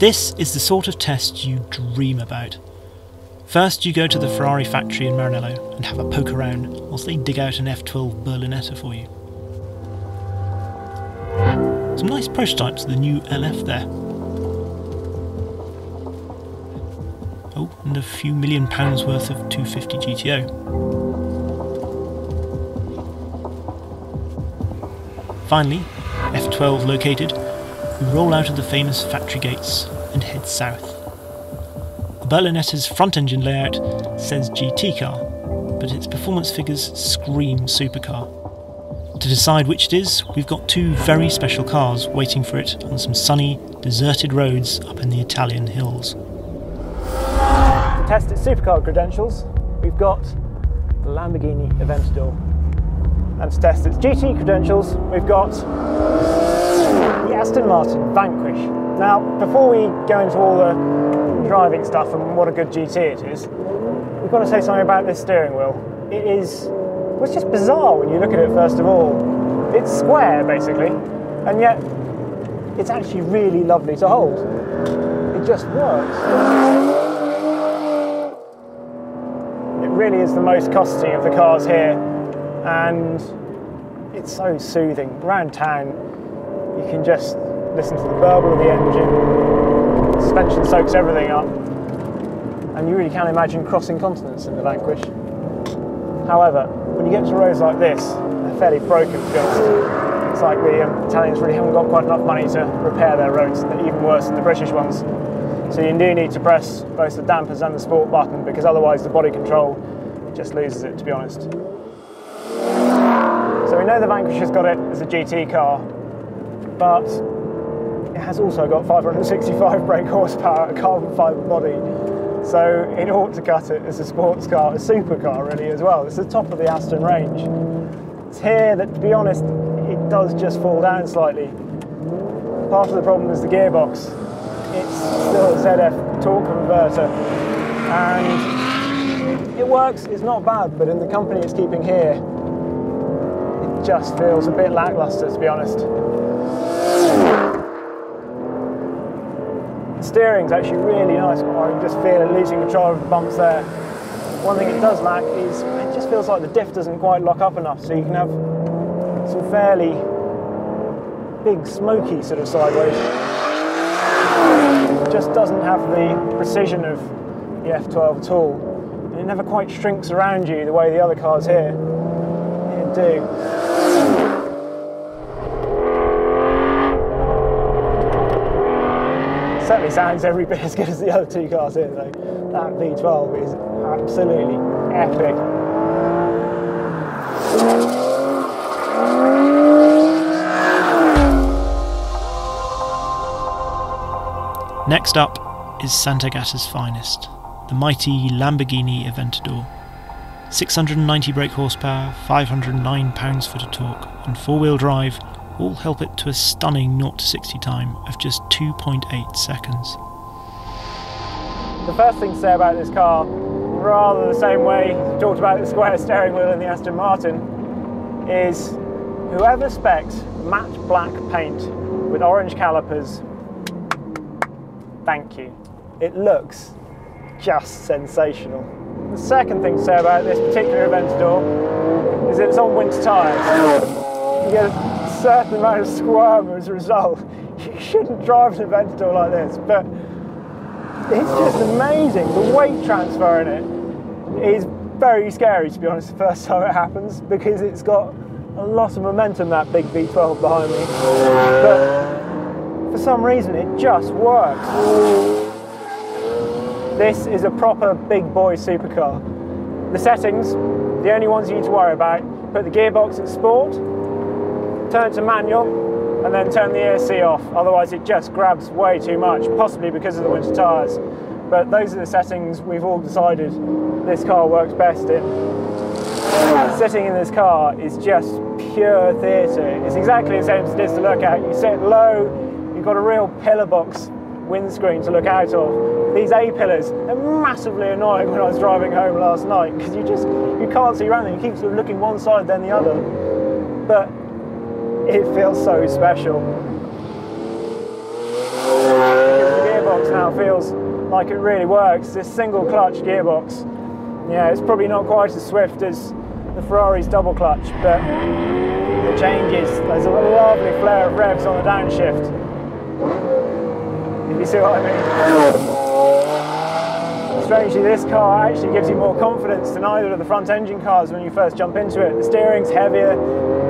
This is the sort of test you dream about. First you go to the Ferrari factory in Maranello and have a poke around whilst they dig out an F12 Berlinetta for you. Some nice prototypes of the new LF there. Oh, and a few £1 million worth of 250 GTO. Finally, F12 located, we roll out of the famous factory gates and head south. The Berlinetta's front engine layout says GT car, but its performance figures scream supercar. To decide which it is, we've got two very special cars waiting for it on some sunny, deserted roads up in the Italian hills. To test its supercar credentials, we've got the Lamborghini Aventador. And to test its GT credentials, we've got the Aston Martin Vanquish. Now, before we go into all the driving stuff and what a good GT it is, we've got to say something about this steering wheel. Well, it's just bizarre when you look at it first of all. It's square, basically, and yet it's actually really lovely to hold. It just works. It really is the most costy of the cars here, and it's so soothing. Around town, you can just listen to the burble of the engine, the suspension soaks everything up, and you really can imagine crossing continents in the Vanquish. However, when you get to roads like this, they're fairly broken, to be honest. It's like the Italians really haven't got quite enough money to repair their roads. They're even worse than the British ones. So you do need to press both the dampers and the sport button, because otherwise the body control just loses it, to be honest. So we know the Vanquish has got it as a GT car, but it has also got 565 brake horsepower, a carbon fibre body. So it ought to cut it as a sports car, a supercar really as well. It's the top of the Aston range. It's here that, to be honest, it does just fall down slightly. Part of the problem is the gearbox. It's still a ZF torque converter, and it works, it's not bad, but in the company it's keeping here, it just feels a bit lacklustre, to be honest. The steering's actually really nice. I can just feel it losing control of the bumps there. One thing it does lack is it just feels like the diff doesn't quite lock up enough, so you can have some fairly big smoky sort of sideways. It just doesn't have the precision of the F12 at all. And it never quite shrinks around you the way the other cars here do. Certainly sounds every bit as good as the other two cars here though. That V12 is absolutely epic. Next up is Sant'Agata's finest, the mighty Lamborghini Aventador. 690 brake horsepower, 509 pounds-foot of torque, and four-wheel drive all help it to a stunning 0 to 60 time of just 2.8 seconds. The first thing to say about this car, rather the same way we talked about the square steering wheel in the Aston Martin, is whoever specs matte black paint with orange calipers, thank you. It looks just sensational. The second thing to say about this particular Aventador is that it's on winter tyres. You get a certain amount of squirm as a result. You shouldn't drive an Aventador like this, but it's just amazing. The weight transfer in it is very scary, to be honest, the first time it happens, because it's got a lot of momentum, that big V12 behind me. But for some reason, it just works. This is a proper big boy supercar. The settings, the only ones you need to worry about, put the gearbox in sport, turn it to manual, and then turn the ESC off. Otherwise it just grabs way too much, possibly because of the winter tyres. But those are the settings we've all decided this car works best in. Sitting in this car is just pure theatre. It's exactly the same as it is to look at. You sit low, you've got a real pillar box windscreen to look out of. These A-pillars are massively annoying when I was driving home last night, because you can't see around them. You keep sort of looking one side then the other. But it feels so special. The gearbox now feels like it really works. This single clutch gearbox, yeah, it's probably not quite as swift as the Ferrari's double clutch, but the changes, there's a lovely flare of revs on the downshift, if you see what I mean. Strangely, this car actually gives you more confidence than either of the front engine cars when you first jump into it. The steering's heavier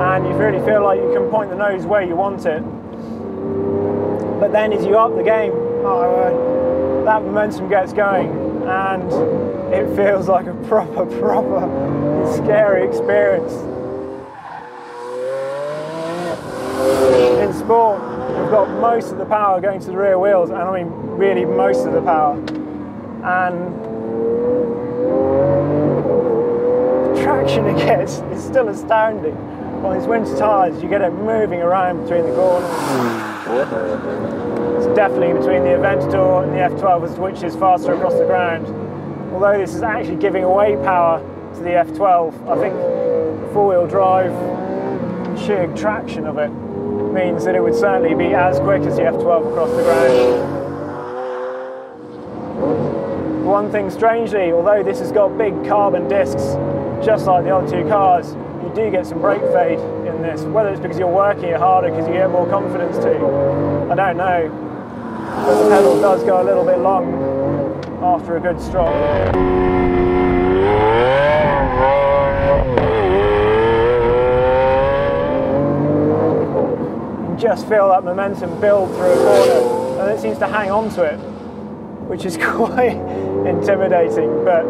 and you really feel like you can point the nose where you want it. But then as you up the game, that momentum gets going and it feels like a proper scary experience. In sport, we've got most of the power going to the rear wheels, and I mean really most of the power. And the traction it gets is still astounding. On these winter tyres, you get it moving around between the corners. It's definitely between the Aventador and the F12 as to which is faster across the ground. Although this is actually giving away power to the F12, I think the four-wheel drive, sheer traction of it, means that it would certainly be as quick as the F12 across the ground. One thing strangely, although this has got big carbon discs, just like the other two cars, you do get some brake fade in this. Whether it's because you're working it harder because you get more confidence too, I don't know. But the pedal does go a little bit long after a good strop. You just feel that momentum build through a corner, and it seems to hang on to it, which is quite intimidating, but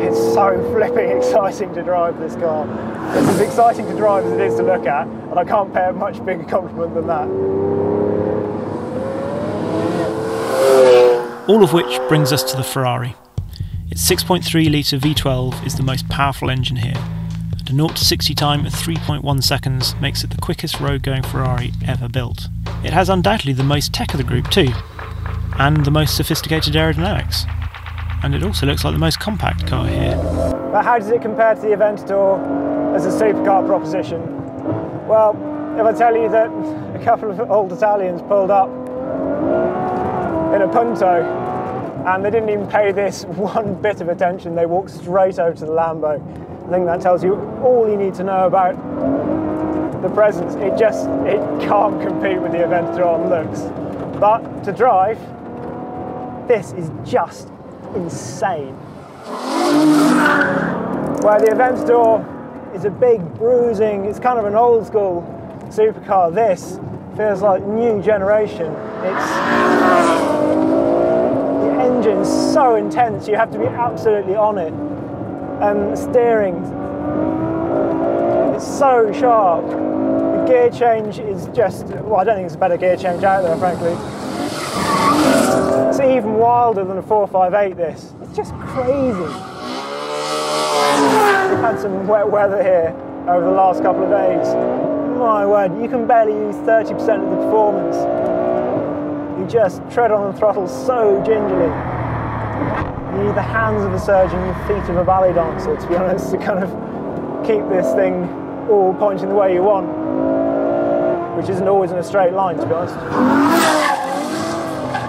it's so flipping exciting to drive this car. It's as exciting to drive as it is to look at, and I can't pay a much bigger compliment than that. All of which brings us to the Ferrari. Its 6.3 litre V12 is the most powerful engine here, and a 0 to 60 time at 3.1 seconds makes it the quickest road-going Ferrari ever built. It has undoubtedly the most tech of the group too, and the most sophisticated aerodynamics. And it also looks like the most compact car here. But how does it compare to the Aventador as a supercar proposition? Well, if I tell you that a couple of old Italians pulled up in a Punto and they didn't even pay this one bit of attention, they walked straight over to the Lambo. I think that tells you all you need to know about the presence. It can't compete with the Aventador on looks. But to drive, this is just insane. Where the Aventador is a big bruising, it's kind of an old school supercar, this feels like new generation. The engine's so intense, you have to be absolutely on it. And the steering, it's so sharp. The gear change is just, well, I don't think there's a better gear change out there, frankly. It's even wilder than a 458 this. It's just crazy. We've had some wet weather here over the last couple of days. My word, you can barely use 30% of the performance. You just tread on the throttle so gingerly. You need the hands of a surgeon and the feet of a ballet dancer, to be honest, to kind of keep this thing all pointing the way you want, which isn't always in a straight line, to be honest.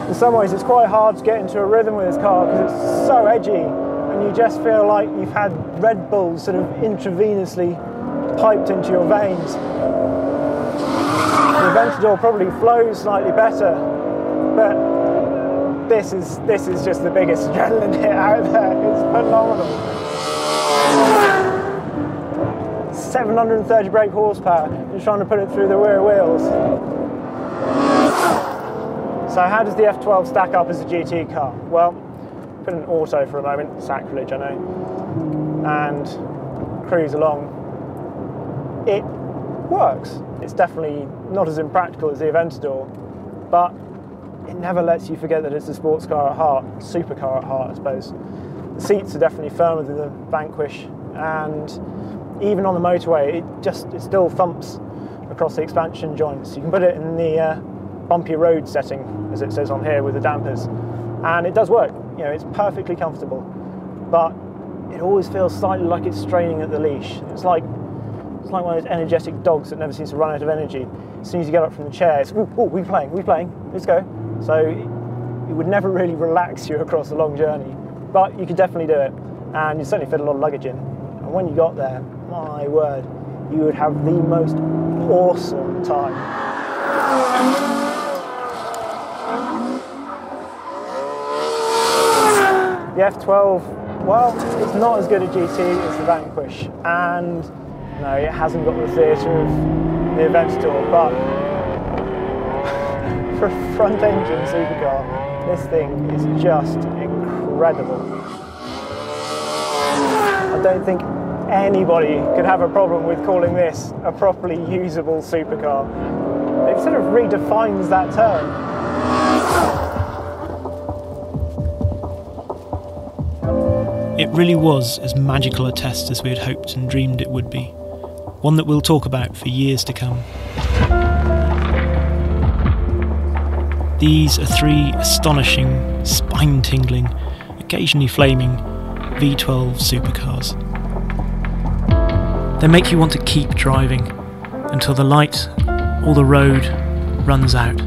In some ways it's quite hard to get into a rhythm with this car because it's so edgy and you just feel like you've had Red Bulls sort of intravenously piped into your veins. The Aventador probably flows slightly better, but this is just the biggest adrenaline hit out there. It's phenomenal. 730 brake horsepower, you're trying to put it through the rear wheels. So how does the F12 stack up as a GT car? Well, put in auto for a moment, sacrilege I know, and cruise along. It works. It's definitely not as impractical as the Aventador, but it never lets you forget that it's a sports car at heart, supercar at heart I suppose. The seats are definitely firmer than the Vanquish, and even on the motorway it still thumps across the expansion joints. You can put it in the bumpy road setting, as it says on here, with the dampers, and it does work. You know, it's perfectly comfortable, but it always feels slightly like it's straining at the leash. It's like one of those energetic dogs that never seems to run out of energy. As soon as you get up from the chair, it's, oh, we playing, let's go. So it would never really relax you across a long journey, but you could definitely do it, and you certainly fit a lot of luggage in. And when you got there, my word, you would have the most awesome time. The F12, well, it's not as good a GT as the Vanquish, and no, it hasn't got the theatre of the Aventador, but for a front-engine supercar, this thing is just incredible. I don't think anybody could have a problem with calling this a properly usable supercar. It sort of redefines that term. It really was as magical a test as we had hoped and dreamed it would be, one that we'll talk about for years to come. These are 3 astonishing, spine-tingling, occasionally flaming V12 supercars. They make you want to keep driving until the light or the road runs out.